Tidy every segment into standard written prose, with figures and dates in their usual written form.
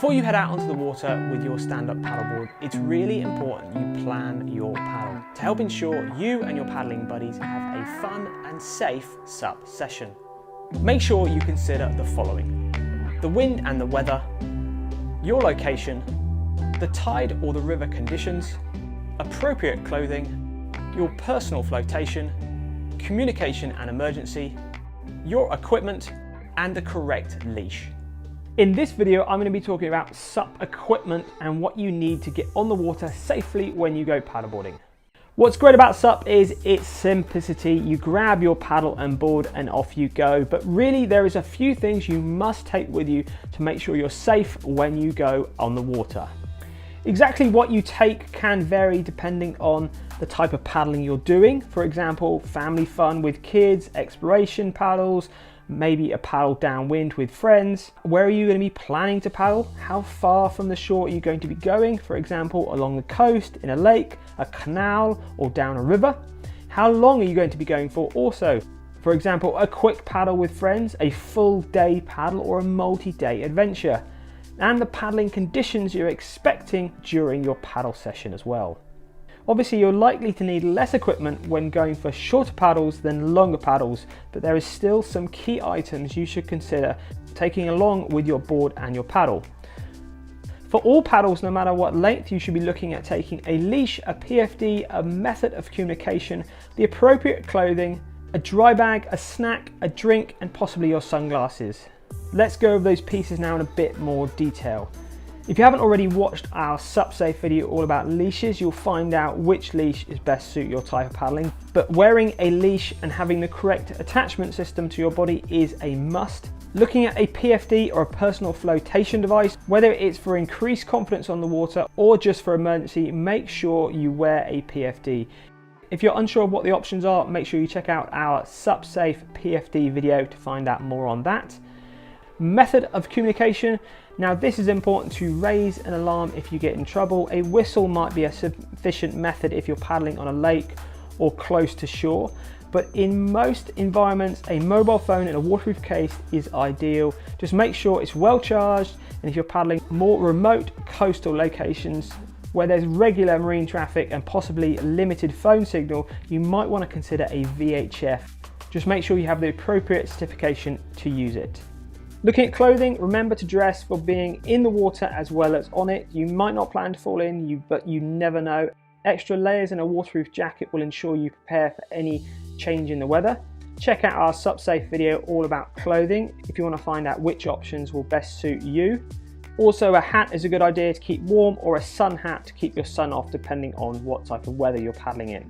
Before you head out onto the water with your stand-up paddleboard, it's really important you plan your paddle to help ensure you and your paddling buddies have a fun and safe SUP session. Make sure you consider the following: the wind and the weather, your location, the tide or the river conditions, appropriate clothing, your personal flotation, communication and emergency, your equipment, and the correct leash. In this video, I'm going to be talking about SUP equipment and what you need to get on the water safely when you go paddleboarding. What's great about SUP is its simplicity. You grab your paddle and board and off you go. But really, there is a few things you must take with you to make sure you're safe when you go on the water. Exactly what you take can vary depending on the type of paddling you're doing. For example, family fun with kids, exploration paddles, maybe a paddle downwind with friends. Where are you going to be planning to paddle? How far from the shore are you going to be going? For example, along the coast, in a lake, a canal, or down a river. How long are you going to be going for also? For example, a quick paddle with friends, a full day paddle, or a multi-day adventure. And the paddling conditions you're expecting during your paddle session as well. Obviously, you're likely to need less equipment when going for shorter paddles than longer paddles, but there is still some key items you should consider taking along with your board and your paddle. For all paddles, no matter what length, you should be looking at taking a leash, a PFD, a method of communication, the appropriate clothing, a dry bag, a snack, a drink, and possibly your sunglasses. Let's go over those pieces now in a bit more detail. If you haven't already watched our SUP Safe video all about leashes, you'll find out which leash is best suit your type of paddling. But wearing a leash and having the correct attachment system to your body is a must. Looking at a PFD or a personal flotation device, whether it's for increased confidence on the water or just for emergency, make sure you wear a PFD. If you're unsure of what the options are, make sure you check out our SUP Safe PFD video to find out more on that. Method of communication. Now this is important to raise an alarm if you get in trouble. A whistle might be a sufficient method if you're paddling on a lake or close to shore, but in most environments a mobile phone in a waterproof case is ideal. Just make sure it's well charged, and if you're paddling more remote coastal locations where there's regular marine traffic and possibly limited phone signal, you might want to consider a VHF. Just make sure you have the appropriate certification to use it. Looking at clothing, remember to dress for being in the water as well as on it. You might not plan to fall in, but you never know. Extra layers and a waterproof jacket will ensure you prepare for any change in the weather. Check out our SUP Safe video all about clothing if you want to find out which options will best suit you. Also, a hat is a good idea to keep warm, or a sun hat to keep your sun off depending on what type of weather you're paddling in.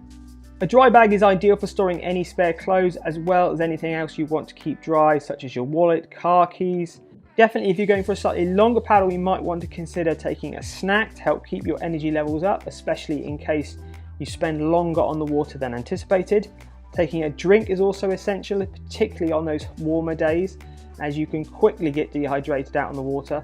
A dry bag is ideal for storing any spare clothes as well as anything else you want to keep dry, such as your wallet, car keys. Definitely, if you're going for a slightly longer paddle, you might want to consider taking a snack to help keep your energy levels up, especially in case you spend longer on the water than anticipated. Taking a drink is also essential, particularly on those warmer days, as you can quickly get dehydrated out on the water.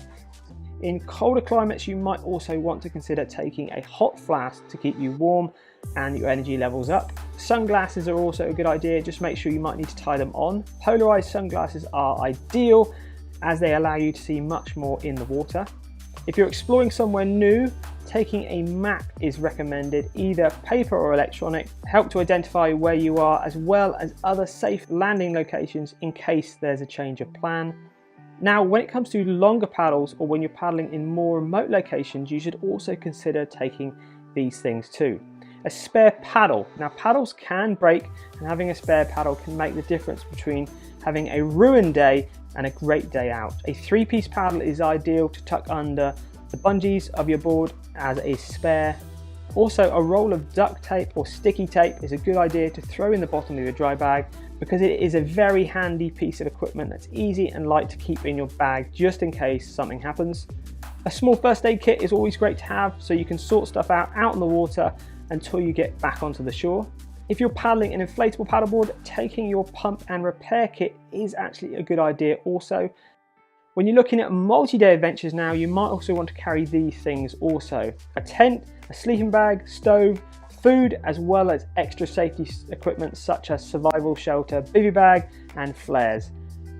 In colder climates, you might also want to consider taking a hot flask to keep you warm and your energy levels up. Sunglasses are also a good idea. Just make sure you might need to tie them on. Polarized sunglasses are ideal as they allow you to see much more in the water. If you're exploring somewhere new, taking a map is recommended, either paper or electronic, help to identify where you are as well as other safe landing locations in case there's a change of plan. Now, when it comes to longer paddles or when you're paddling in more remote locations, you should also consider taking these things too. A spare paddle. Now, paddles can break, and having a spare paddle can make the difference between having a ruined day and a great day out. A 3-piece paddle is ideal to tuck under the bungees of your board as a spare. Also, a roll of duct tape or sticky tape is a good idea to throw in the bottom of your dry bag, because it is a very handy piece of equipment that's easy and light to keep in your bag just in case something happens. A small first aid kit is always great to have, so you can sort stuff out in the water until you get back onto the shore. If you're paddling an inflatable paddleboard, taking your pump and repair kit is actually a good idea also. When you're looking at multi-day adventures now, you might also want to carry these things also. A tent, a sleeping bag, stove, food, as well as extra safety equipment such as survival shelter, bivy bag, and flares.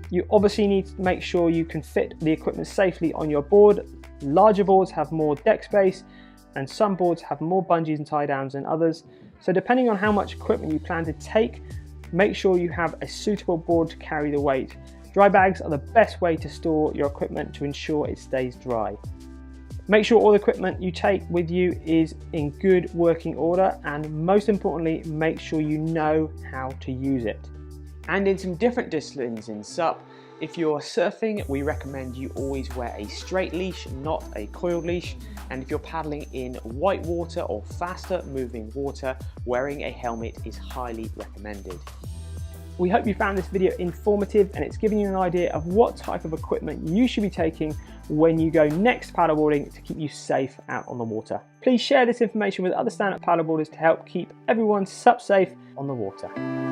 You obviously need to make sure you can fit the equipment safely on your board. Larger boards have more deck space, and some boards have more bungees and tie downs than others. So depending on how much equipment you plan to take, make sure you have a suitable board to carry the weight. Dry bags are the best way to store your equipment to ensure it stays dry. Make sure all the equipment you take with you is in good working order, and most importantly, make sure you know how to use it. And in some different disciplines in SUP, if you're surfing, we recommend you always wear a straight leash, not a coiled leash. And if you're paddling in white water or faster moving water, wearing a helmet is highly recommended. We hope you found this video informative and it's given you an idea of what type of equipment you should be taking when you go next paddleboarding to keep you safe out on the water. Please share this information with other stand-up paddleboarders to help keep everyone SUP safe on the water.